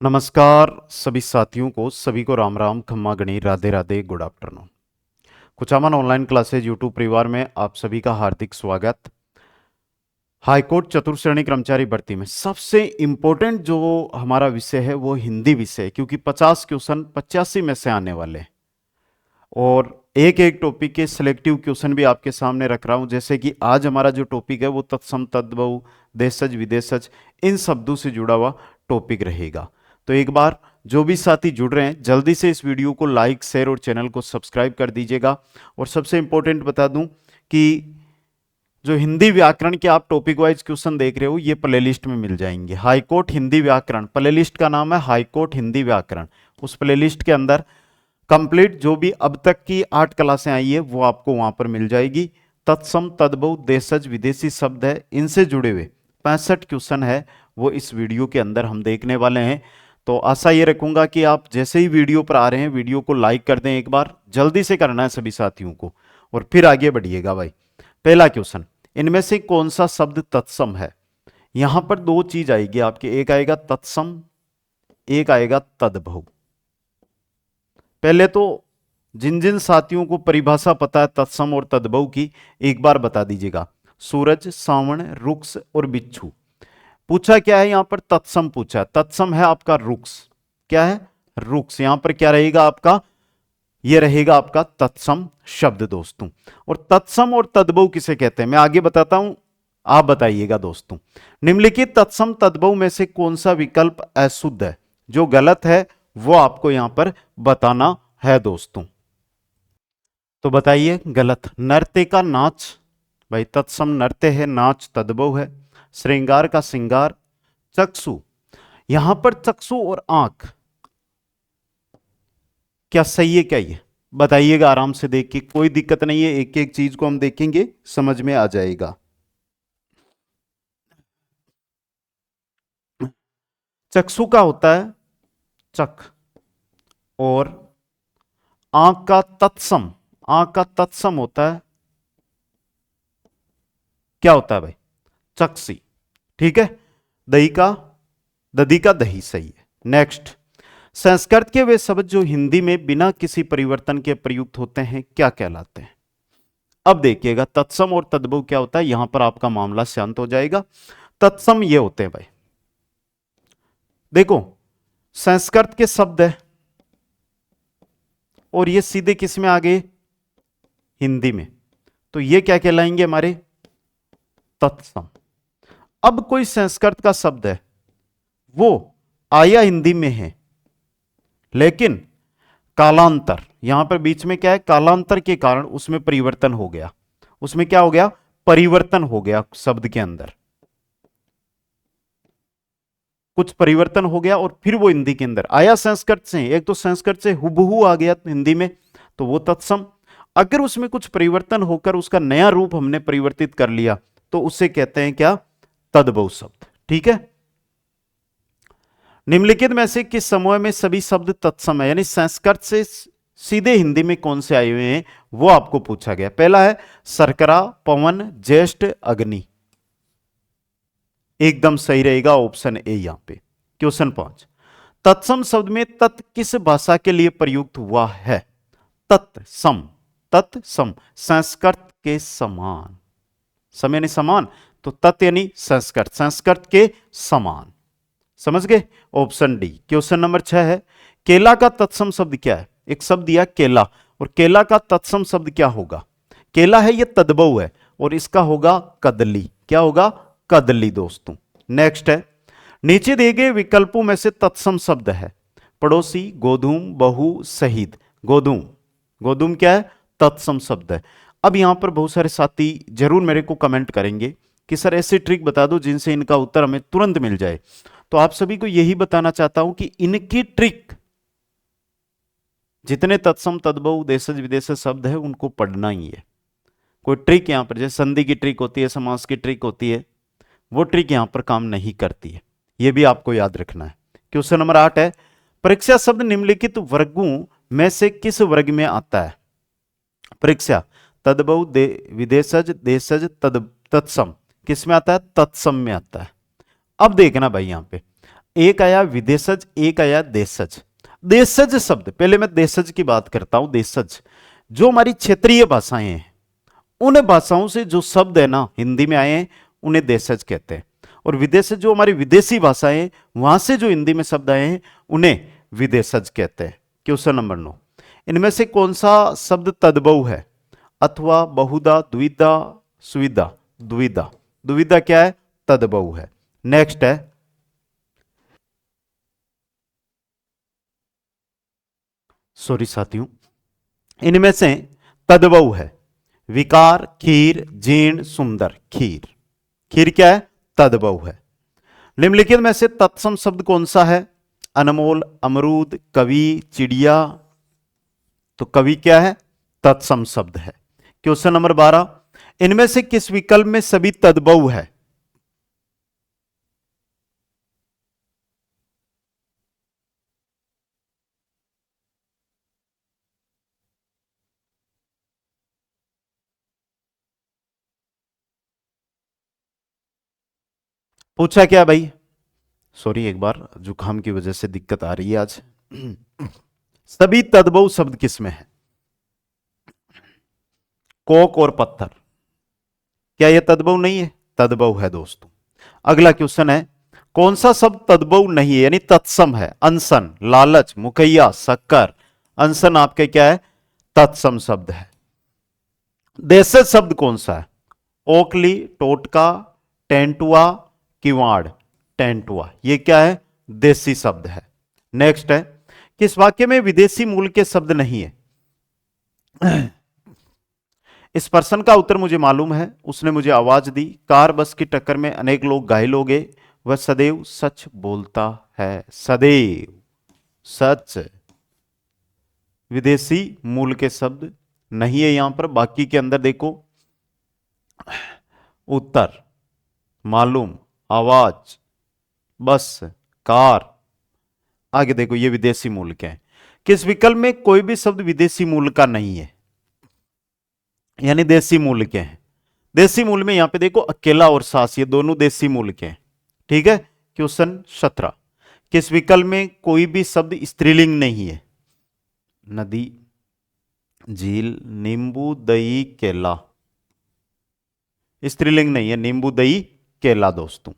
नमस्कार सभी साथियों को, सभी को राम राम, खम्मा गणी, Radhe Radhe, good afternoon. Kuchaman online classes YouTube परिवार में आप सभी का हार्दिक स्वागत। हाईकोर्ट चतुर्श्रेणी कर्मचारी भर्ती में सबसे इंपॉर्टेंट जो हमारा विषय है वो हिंदी विषय है, क्योंकि 50 क्वेश्चन 85 में से आने वाले हैं और एक एक टॉपिक के सिलेक्टिव क्वेश्चन भी आपके सामने रख रहा हूं। जैसे कि आज हमारा जो टॉपिक है वो तत्सम, तद्भव, देशज, विदेशज, इन शब्दों से जुड़ा हुआ टॉपिक रहेगा। तो एक बार जो भी साथी जुड़ रहे हैं जल्दी से इस वीडियो को लाइक, शेयर और चैनल को सब्सक्राइब कर दीजिएगा। और सबसे इंपॉर्टेंट बता दूं कि जो हिंदी व्याकरण के आप टॉपिक वाइज क्वेश्चन देख रहे हो ये प्लेलिस्ट में मिल जाएंगे। हाईकोर्ट हिंदी व्याकरण, प्लेलिस्ट का नाम है हाईकोर्ट हिंदी व्याकरण। उस प्लेलिस्ट के अंदर कंप्लीट जो भी अब तक की 8 क्लासें आई है वो आपको वहां पर मिल जाएगी। तत्सम, तद्भव, देशज, विदेशी शब्द है, इनसे जुड़े हुए 65 क्वेश्चन है वो इस वीडियो के अंदर हम देखने वाले हैं। तो आशा ये रखूंगा कि आप जैसे ही वीडियो पर आ रहे हैं वीडियो को लाइक कर दें, एक बार जल्दी से करना है सभी साथियों को, और फिर आगे बढ़िएगा भाई। पहला क्वेश्चन, इनमें से कौन सा शब्द तत्सम है? यहां पर दो चीज आएगी आपके, एक आएगा तत्सम, एक आएगा तद्भव। पहले तो जिन जिन साथियों को परिभाषा पता है तत्सम और तद्भव की, एक बार बता दीजिएगा। सूरज, सावण, रुक्ष और बिच्छू। पूछा क्या है यहां पर? तत्सम पूछा। तत्सम है आपका रुक्ष। क्या है? रुक्ष। यहां पर क्या रहेगा आपका? यह रहेगा आपका तत्सम शब्द दोस्तों। और तत्सम और तद्भव किसे कहते हैं मैं आगे बताता हूं, आप बताइएगा दोस्तों। निम्नलिखित तत्सम तद्भव में से कौन सा विकल्प अशुद्ध है? जो गलत है वो आपको यहां पर बताना है दोस्तों। तो बताइए गलत। नृत्य का नाच, भाई तत्सम नृत्य है, नाच तद्भव है। श्रृंगार का श्रृंगार। चक्षु, यहां पर चक्षु और आंख क्या सही है? क्या ये बताइएगा आराम से देख के, कोई दिक्कत नहीं है, एक एक चीज को हम देखेंगे, समझ में आ जाएगा। चक्षु का होता है चक, और आंख का तत्सम, आंख का तत्सम होता है, क्या होता है भाई? चक्षी। ठीक है, दही का, दधी का दही, सही है। नेक्स्ट, संस्कृत के वे शब्द जो हिंदी में बिना किसी परिवर्तन के प्रयुक्त होते हैं क्या कहलाते हैं? अब देखिएगा तत्सम और तद्भव क्या होता है, यहां पर आपका मामला शांत हो जाएगा। तत्सम ये होते हैं भाई, देखो संस्कृत के शब्द है और ये सीधे किस में आ गए? हिंदी में। तो ये क्या कहलाएंगे हमारे? तत्सम। अब कोई संस्कृत का शब्द है वो आया हिंदी में है, लेकिन कालांतर, यहां पर बीच में क्या है? कालांतर के कारण उसमें परिवर्तन हो गया। उसमें क्या हो गया? परिवर्तन हो गया शब्द के अंदर, कुछ परिवर्तन हो गया और फिर वो हिंदी के अंदर आया संस्कृत से। एक तो संस्कृत से हुबहू आ गया हिंदी में, तो वो तत्सम। अगर उसमें कुछ परिवर्तन होकर उसका नया रूप हमने परिवर्तित कर लिया तो उसे कहते हैं क्या? तद्भव शब्द। ठीक है, निम्नलिखित में से किस समूह में सभी शब्द तत्सम है? यानी संस्कृत से सीधे हिंदी में कौन से आए हुए हैं वो आपको पूछा गया। पहला है शर्करा, पवन, ज्येष्ठ, अग्नि। एकदम सही रहेगा ऑप्शन ए यहां पे। क्वेश्चन 5, तत्सम शब्द में तत् किस भाषा के लिए प्रयुक्त हुआ है? तत्सम, तत्सम संस्कृत के समान। सम यानी समान, तो तत् यानी संस्कृत, संस्कृत के समान। समझ गए? Option D. क्वेश्चन नंबर 6 है, केला का तत्सम शब्द क्या है? एक शब्द दिया केला, और केला का तत्सम शब्द क्या होगा? केला है ये तद्भव है और इसका होगा कदली। क्या होगा? कदली दोस्तों। नेक्स्ट है, नीचे दिए गए विकल्पों में से तत्सम शब्द है पड़ोसी, गोधूम, बहु, शहीद। गोधूम, गोधूम क्या है? तत्सम शब्द है। अब यहां पर बहुत सारे साथी जरूर मेरे को कमेंट करेंगे कि सर ऐसी ट्रिक बता दो जिनसे इनका उत्तर हमें तुरंत मिल जाए। तो आप सभी को यही बताना चाहता हूं कि इनकी ट्रिक, जितने तत्सम, तद्भव, देशज, विदेशज शब्द है उनको पढ़ना ही है। कोई ट्रिक यहां पर जैसे संधि की ट्रिक होती है, समास की ट्रिक होती है, वो ट्रिक यहां पर काम नहीं करती है, यह भी आपको याद रखना है। क्वेश्चन नंबर 8 है, परीक्षा शब्द निम्नलिखित वर्गों में से किस वर्ग में आता है? परीक्षा, तद्भव, विदेशज, देशज, तत्सम किस में आता है? तत्सम में आता है। अब देखना भाई यहां पे एक आया विदेशज, एक आया देशज। देशज शब्द, पहले मैं देशज की बात करता हूं। देशज जो हमारी क्षेत्रीय भाषाएं हैं, उन भाषाओं से जो शब्द है ना हिंदी में आए हैं, उन्हें देशज कहते हैं। और विदेशज जो हमारी विदेशी भाषाएं हैं, वहां से जो हिंदी में शब्द आए हैं, उन्हें विदेशज कहते हैं। क्वेश्चन नंबर 9, इनमें से कौन सा शब्द तद्भव है? अथवा, बहुधा, द्विधा, सुविधा। द्विधा। द्विधा क्या है? तद्भव है। नेक्स्ट है, सॉरी साथियों, इनमें से तद्भव है विकार, खीर, जीर्ण, सुंदर। खीर। खीर क्या है? तद्भव है। निम्नलिखित में से तत्सम शब्द कौन सा है? अनमोल, अमरूद, कवि, चिड़िया। तो कवि क्या है? तत्सम शब्द है। क्वेश्चन नंबर 12, इनमें से किस विकल्प में सभी तद्भव है? पूछा क्या भाई? सॉरी, एक बार जुकाम की वजह से दिक्कत आ रही है आज। सभी तद्भव शब्द किसमें है? कोक और पत्थर। क्या यह तद्भव नहीं है? तद्भव है दोस्तों। अगला क्वेश्चन है, कौन सा शब्द तद्भव नहीं है यानी तत्सम है? अनशन, लालच, मुखैया, शक्कर। अनशन आपके क्या है? तत्सम शब्द है। देशज शब्द कौन सा है? ओखली, टोटका, टेंटुआ, किवाड़। टेंटुआ, ये क्या है? देसी शब्द है। नेक्स्ट है, किस वाक्य में विदेशी मूल के शब्द नहीं है? इस पर्सन का उत्तर मुझे मालूम है, उसने मुझे आवाज दी, कार बस की टक्कर में अनेक लोग घायल हो गए, वह सदैव सच बोलता है। सदैव सच। विदेशी मूल के शब्द नहीं है यहां पर। बाकी के अंदर देखो, उत्तर, मालूम, आवाज, बस, कार। आगे देखो, ये विदेशी मूल के हैं। किस विकल्प में कोई भी शब्द विदेशी मूल का नहीं है यानी देसी मूल के हैं? देसी मूल में यहां पे देखो, अकेला और सास, ये दोनों देसी मूल के हैं। ठीक है। क्वेश्चन 17, किस विकल्प में कोई भी शब्द स्त्रीलिंग नहीं है? नदी, झील, नींबू, दही, केला। स्त्रीलिंग नहीं है, नींबू, दही, केला दोस्तों।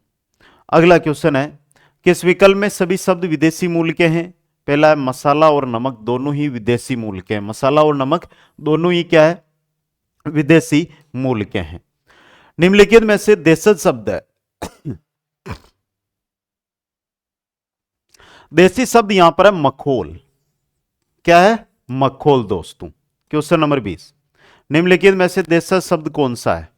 अगला क्वेश्चन है, किस विकल्प में सभी शब्द विदेशी मूल के हैं? पहला है मसाला और नमक, दोनों ही विदेशी मूल के हैं। मसाला और नमक दोनों ही क्या है? विदेशी मूल के हैं। निम्नलिखित में से देशज शब्द है। देसी शब्द यहां पर है मखोल। क्या है? मखोल दोस्तों। क्वेश्चन नंबर 20, निम्नलिखित में से देशज शब्द कौन सा है?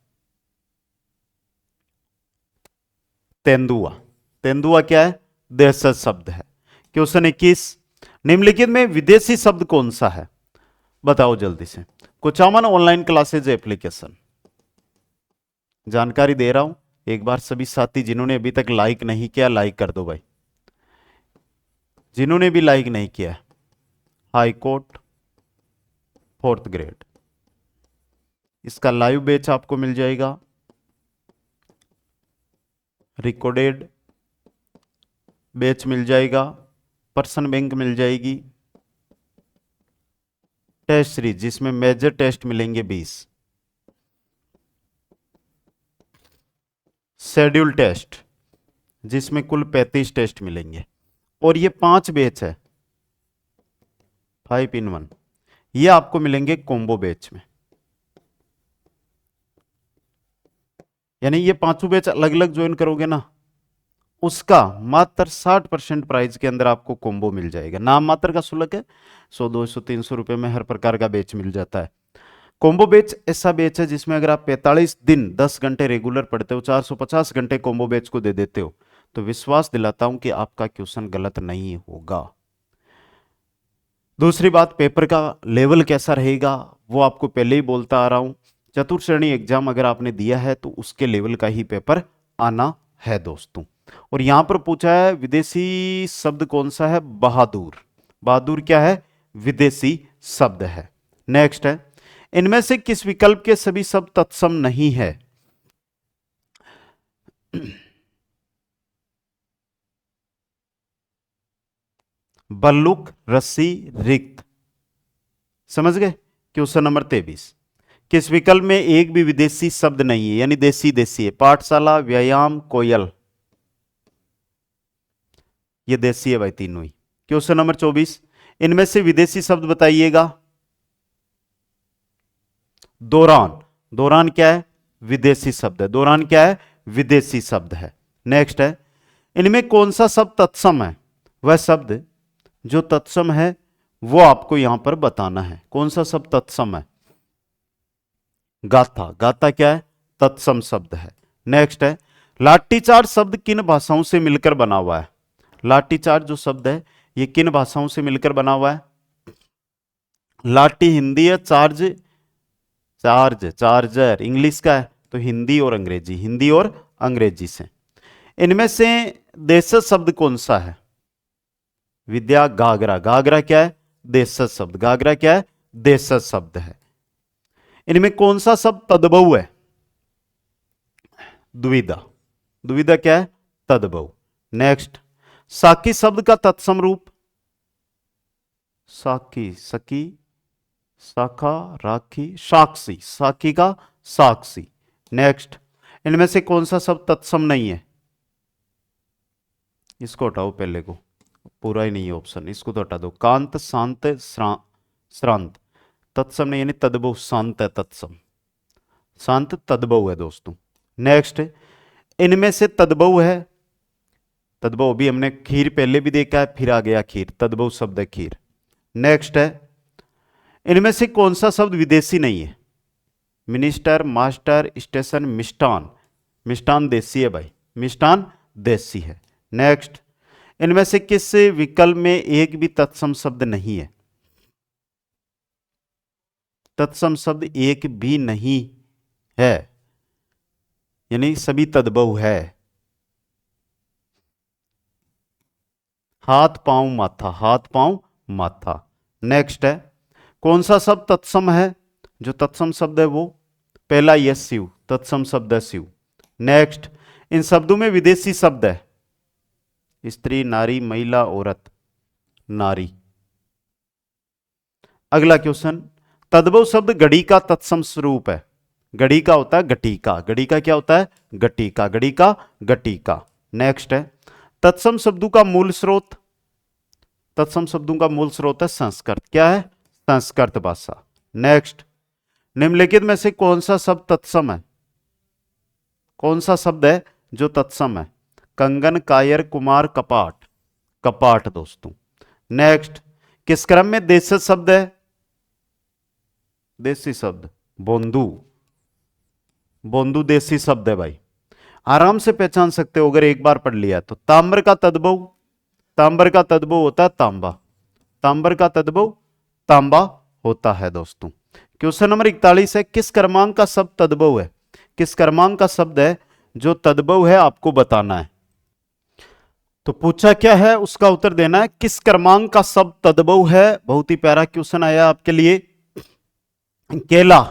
तेंदुआ। तेंदुआ क्या है? देशज शब्द है। क्वेश्चन 21, निम्नलिखित में विदेशी शब्द कौन सा है? बताओ जल्दी से। कुचामन ऑनलाइन क्लासेज एप्लीकेशन, जानकारी दे रहा हूं। एक बार सभी साथी जिन्होंने अभी तक लाइक नहीं किया, लाइक कर दो भाई। जिन्होंने भी लाइक नहीं किया, हाई कोर्ट 4th ग्रेड, इसका लाइव बैच आपको मिल जाएगा, रिकॉर्डेड बैच मिल जाएगा, पर्सन बैंक मिल जाएगी, टेस्ट सीरीज जिसमें मेजर टेस्ट मिलेंगे 20, शेड्यूल टेस्ट जिसमें कुल 35 टेस्ट मिलेंगे, और ये 5 बैच है, 5 in 1, ये आपको मिलेंगे कॉम्बो बैच में। यानी ये पांचों बैच अलग अलग ज्वाइन करोगे ना, उसका मात्र 60% प्राइस के अंदर आपको कॉम्बो मिल जाएगा। नाम मात्र का शुल्क है, 100, 200, 300 रुपए में हर प्रकार का बैच मिल जाता है। कॉम्बो बैच ऐसा बैच है जिसमें अगर आप 45 दिन 10 घंटे रेगुलर पढ़ते हो, 450 घंटे कॉम्बो बैच को दे देते हो, तो विश्वास दिलाता हूं कि आपका क्वेश्चन गलत नहीं होगा। दूसरी बात, पेपर का लेवल कैसा रहेगा वो आपको पहले ही बोलता आ रहा हूं। चतुर्थ श्रेणी एग्जाम अगर आपने दिया है तो उसके लेवल का ही पेपर आना है दोस्तों। और यहां पर पूछा है विदेशी शब्द कौन सा है? बहादुर। बहादुर क्या है? विदेशी शब्द है। नेक्स्ट है, इनमें से किस विकल्प के सभी शब्द तत्सम नहीं है? बल्लुक, रस्सी, रिक्त। समझ गए? क्वेश्चन नंबर 23, किस विकल्प में एक भी विदेशी शब्द नहीं है, यानी देसी देसी है? पाठशाला, व्यायाम, कोयल। ये देसी है भाई तीनों ही। क्वेश्चन नंबर 24, इनमें से विदेशी शब्द बताइएगा। दौरान, दौरान क्या है? विदेशी शब्द है। दौरान क्या है? विदेशी शब्द है। नेक्स्ट है, इनमें कौन सा शब्द तत्सम है? वह शब्द जो तत्सम है वो आपको यहां पर बताना है। कौन सा शब्द तत्सम है? गाथा, गाथा क्या है? तत्सम शब्द है। नेक्स्ट है, लाठीचार्ज शब्द किन भाषाओं से मिलकर बना हुआ है? लाठीचार्ज जो शब्द है ये किन भाषाओं से मिलकर बना हुआ है? लाठी हिंदी है, चार्ज चार्ज चार्जर इंग्लिश का है, तो हिंदी और अंग्रेजी, हिंदी और अंग्रेजी से। इनमें से देशज शब्द कौन सा है? विद्या, घाघरा, घाघरा क्या है? देशज शब्द, घाघरा क्या है? देशज शब्द है। इनमें कौन सा शब्द तद्भव है? दुविधा, दुविधा क्या है? तद्भव। नेक्स्ट, साकी शब्द का तत्सम रूप? साकी, सकी, शाखा, राखी, साक्षी, साकी का साक्षी। नेक्स्ट, इनमें से कौन सा शब्द तत्सम नहीं है? इसको हटाओ, पहले को पूरा ही नहीं है ऑप्शन, इसको तो हटा दो। कांत, शांत, श्रांत, तत्सम नहीं, यानी तद्भव शांत है, तत्सम शांत तद्भव है दोस्तों। नेक्स्ट, इनमें से तद्भव है, तद्भव भी हमने खीर पहले भी देखा है, फिर आ गया खीर, तद्भव शब्द है खीर। नेक्स्ट है, इनमें से कौन सा शब्द विदेशी नहीं है? मिनिस्टर, मास्टर, स्टेशन, मिष्टान, मिष्टान देसी है भाई, मिष्टान देसी है। नेक्स्ट, इनमें से किस विकल्प में एक भी तत्सम शब्द नहीं है? तत्सम शब्द एक भी नहीं है, यानी सभी तद्भव है। हाथ, पांव, माथा, हाथ, पांव, माथा। नेक्स्ट है, कौन सा शब्द तत्सम है? जो तत्सम शब्द है वो पहला यह शिव, तत्सम शब्द है शिव। नेक्स्ट, इन शब्दों में विदेशी शब्द है? स्त्री, नारी, महिला, औरत, नारी। अगला क्वेश्चन, तद्भव शब्द घड़ी का तत्सम स्वरूप है? घड़ी का होता है घटिका, घड़ी का क्या होता है? घटिका, घड़ी का घटिका। नेक्स्ट है, तत्सम शब्दों का मूल स्रोत? तत्सम शब्दों का मूल स्रोत है संस्कृत, क्या है? संस्कृत भाषा। नेक्स्ट, निम्नलिखित में से कौन सा शब्द तत्सम है? कौन सा शब्द है जो तत्सम है? कंगन, कायर, कुमार, कपाट, कपाट दोस्तों। नेक्स्ट, किस क्रम में देशज शब्द है? देसी शब्द, बोंदू, बोंदू देसी शब्द है भाई, आराम से पहचान सकते हो अगर एक बार पढ़ लिया तो। ताम्र का तद्भव, ताम्र का तद्भव होता है तांबा, ताम्र का तद्भव तांबा होता है दोस्तों। क्वेश्चन नंबर 41 है, किस क्रमांक का शब्द तद्भव है? किस क्रमांक का शब्द है जो तद्भव है, आपको बताना है। तो पूछा क्या है, उसका उत्तर देना है। किस क्रमांक का शब्द तद्भव है? बहुत ही प्यारा क्वेश्चन आया आपके लिए। केला,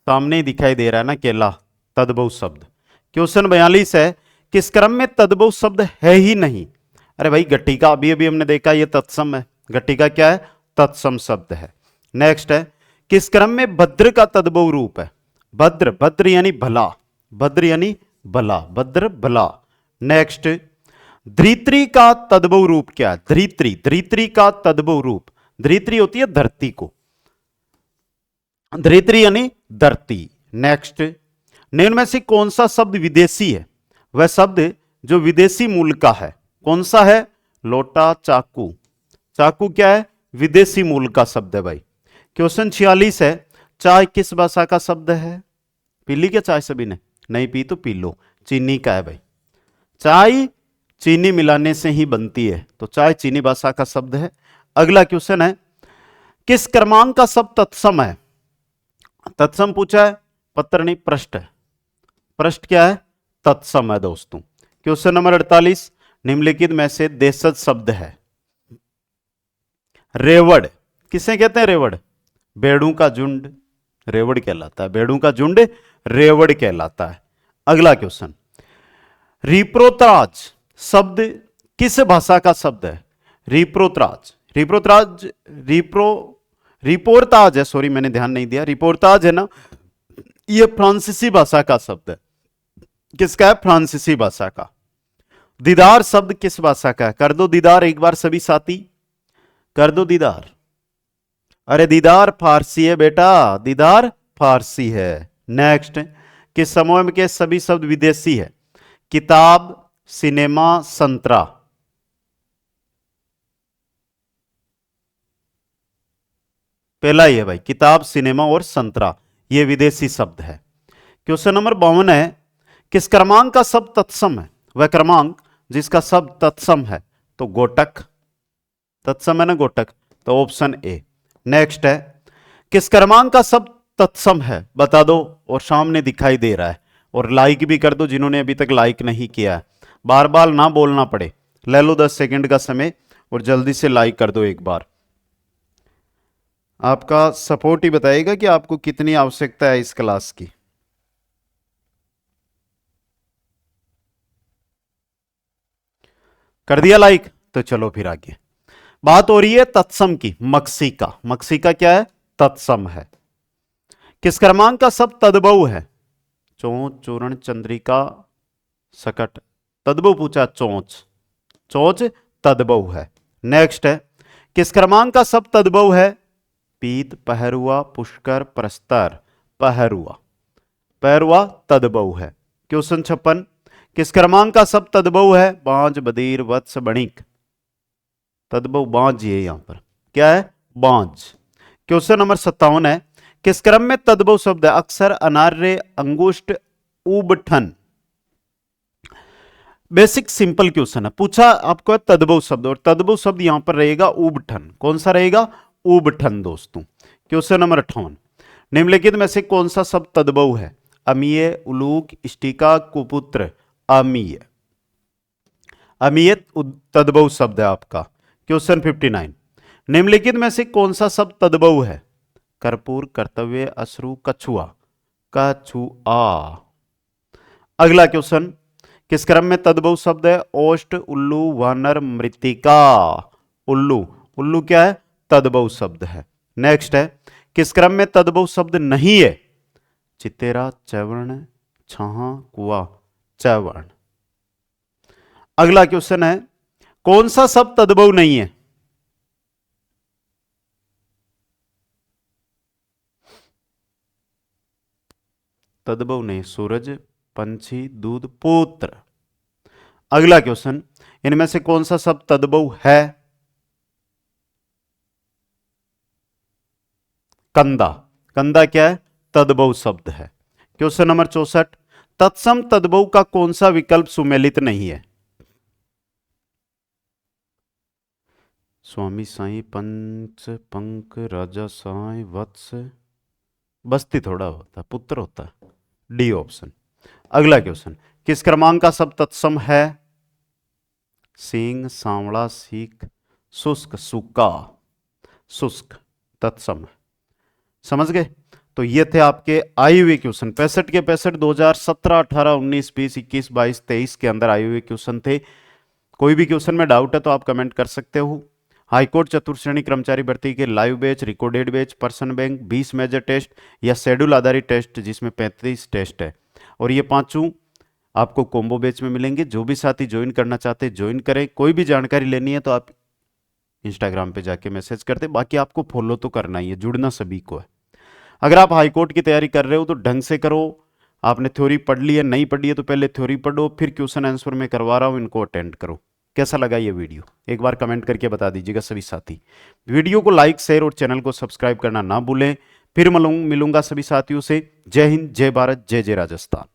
सामने ही दिखाई दे रहा है ना, केला तद्भव शब्द। क्वेश्चन 42 है, किस क्रम में तद्भव शब्द है ही नहीं? अरे भाई घटिका, अभी अभी हमने देखा ये तत्सम है, घटिका क्या है? तत्सम शब्द है। नेक्स्ट है, किस क्रम में भद्र का तद्भव रूप है? भद्र, भद्र यानी भला, भद्र यानी भला, भद्र भला। नेक्स्ट, धरित्री का तद्भव रूप क्या है? धरित्री, धरित्री का तद्भव रूप, धरित्री होती है धरती को, धरित्री यानी धरती। नेक्स्ट, निम्न में से कौन सा शब्द विदेशी है? वह शब्द जो विदेशी मूल का है कौन सा है? लोटा, चाकू, चाकू क्या है? विदेशी मूल का शब्द है भाई। क्वेश्चन 46 है, चाय किस भाषा का शब्द है? पी ली क्या चाय सभी ने? नहीं पी तो पी लो, चीनी का है भाई, चाय चीनी मिलाने से ही बनती है, तो चाय चीनी भाषा का शब्द है। अगला क्वेश्चन है, किस क्रमांक का शब्द तत्सम है? तत्सम पूछा है, पत्र नहीं पृष्ठ है, पृष्ठ क्या है? तत्सम है दोस्तों। क्वेश्चन नंबर 48, निम्नलिखित में से देशज शब्द है? रेवड़, किसे कहते हैं रेवड़? भेड़ों का झुंड रेवड़ कहलाता है, भेड़ों का झुंड रेवड़ कहलाता है। अगला क्वेश्चन, रिप्रोत्राज शब्द किस भाषा का शब्द है? रिप्रोत्राज, रिप्रोत्राज, रिपोर्ताज है, सॉरी मैंने ध्यान नहीं दिया, रिपोर्ताज है ना, ये फ्रांसीसी भाषा का शब्द है। किसका है? फ्रांसीसी भाषा का। दीदार शब्द किस भाषा का है? कर दो दीदार एक बार सभी साथी, कर दो दीदार। अरे दीदार फारसी है बेटा, दीदार फारसी है। नेक्स्ट, किस समूह के सभी शब्द विदेशी है? किताब, सिनेमा, संतरा। पहला ही है भाई, किताब, सिनेमा और संतरा, ये विदेशी शब्द है। क्वेश्चन नंबर 52 है, किस क्रमांक का शब्द तत्सम है? वह क्रमांक जिसका शब्द तत्सम है, तो गोटक, तत्सम है ना गोटक, तो ऑप्शन ए। नेक्स्ट है, किस क्रमांक का शब्द तत्सम है? बता दो, और सामने दिखाई दे रहा है, और लाइक भी कर दो जिन्होंने अभी तक लाइक नहीं किया है, बार बार ना बोलना पड़े। ले लो 10 सेकंड का समय और जल्दी से लाइक कर दो एक बार। आपका सपोर्ट ही बताएगा कि आपको कितनी आवश्यकता है इस क्लास की। कर दिया लाइक? तो चलो फिर आगे बात हो रही है तत्सम की। मक्सिका, मक्सिका क्या है? तत्सम है। किस क्रमांक का शब्द तद्भव है? चोंच, चूर्ण, चंद्रिका, सकट, तद्भव पूछा, चोंच, चोंच तद्भव है। नेक्स्ट है, किस क्रमांक का शब्द तद्भव है? पीत, पहरुआ, पुष्कर, प्रस्तर, पहरुआ, पहरुआ तद्भव है। क्वेश्चन 56, किस क्रमांक का शब्द तद्भव है? बांझ, बधिर, वत्स, बणिक, तद्भव बांझ है, यहां पर क्या है? बांझ। क्वेश्चन नंबर 57 है, किस क्रम में तद्भव शब्द है? अक्षर, अनार्य, अंगुष्ठ, उबठन। बेसिक सिंपल क्वेश्चन है, पूछा आपको तद्भव शब्द, और तद्भव शब्द यहां पर रहेगा उबठन। कौन सा रहेगा? उबठन दोस्तों। क्वेश्चन नंबर 58, निम्नलिखित में से कौन सा शब्द तद्भव है? अमीय, उलूक, इष्टिका, कुपुत्र, अमीय, अमीय तद्भव शब्द है आपका। क्वेश्चन 59, निम्नलिखित में से कौन सा शब्द तद्भव है? कर्पूर, कर्तव्य, अश्रु, कछुआ, कछुआ। अगला क्वेश्चन, किस क्रम में तद्भव शब्द है? ओष्ठ, उल्लू, वानर, मृतिका, उल्लू, उल्लू क्या है? तद्भव शब्द है। नेक्स्ट है, किस क्रम में तद्भव शब्द नहीं है? चितेरा, चैवर्ण, छाहा, कुआ, चैवर्ण। अगला क्वेश्चन है, कौन सा शब्द तद्भव नहीं है? तद्भव नहीं, सूरज, पंछी, दूध, पुत्र। अगला क्वेश्चन, इनमें से कौन सा शब्द तद्भव है? कंदा, कंदा क्या है? तद्भव शब्द है। क्वेश्चन नंबर 64, तत्सम तद्भव का कौन सा विकल्प सुमेलित नहीं है? स्वामी, साई, पंच, पंक, राजा, साई, वत्स, बस्ती थोड़ा होता है, पुत्र होता है, डी ऑप्शन। अगला क्वेश्चन, किस क्रमांक का शब्द तत्सम है? सींग, सांवला, सीख, शुष्क, सूखा, शुष्क तत्सम है। समझ गए? तो ये थे आपके आए हुए क्वेश्चन, 65 के 65 2017, 18, 19, 20, 21, 22, 23 के अंदर आए हुए क्वेश्चन थे। कोई भी क्वेश्चन में डाउट है तो आप कमेंट कर सकते हो। हाईकोर्ट चतुर्थ श्रेणी कर्मचारी भर्ती के live batch, recorded batch, person bank, 20 major test या शेड्यूल आधारित टेस्ट जिसमें 35 टेस्ट है, और ये पांचों आपको कॉम्बो बैच में मिलेंगे। जो भी साथी ज्वाइन करना चाहते हैं ज्वाइन करें। कोई भी जानकारी लेनी है तो आप इंस्टाग्राम पे जाके मैसेज करते, बाकी आपको फॉलो तो करना ही है, जुड़ना सभी को है। अगर आप हाईकोर्ट की तैयारी कर रहे हो तो ढंग से करो। आपने थ्योरी पढ़ ली है, नहीं पढ़ी है तो पहले थ्योरी पढ़ो, फिर क्वेश्चन आंसर में करवा रहा हूं, इनको अटेंड करो। कैसा लगा ये वीडियो एक बार कमेंट करके बता दीजिएगा सभी साथी। वीडियो को लाइक, शेयर और चैनल को सब्सक्राइब करना ना भूलें। फिर मिलूंगा सभी साथियों से। जय हिंद, जय भारत, जय जय राजस्थान।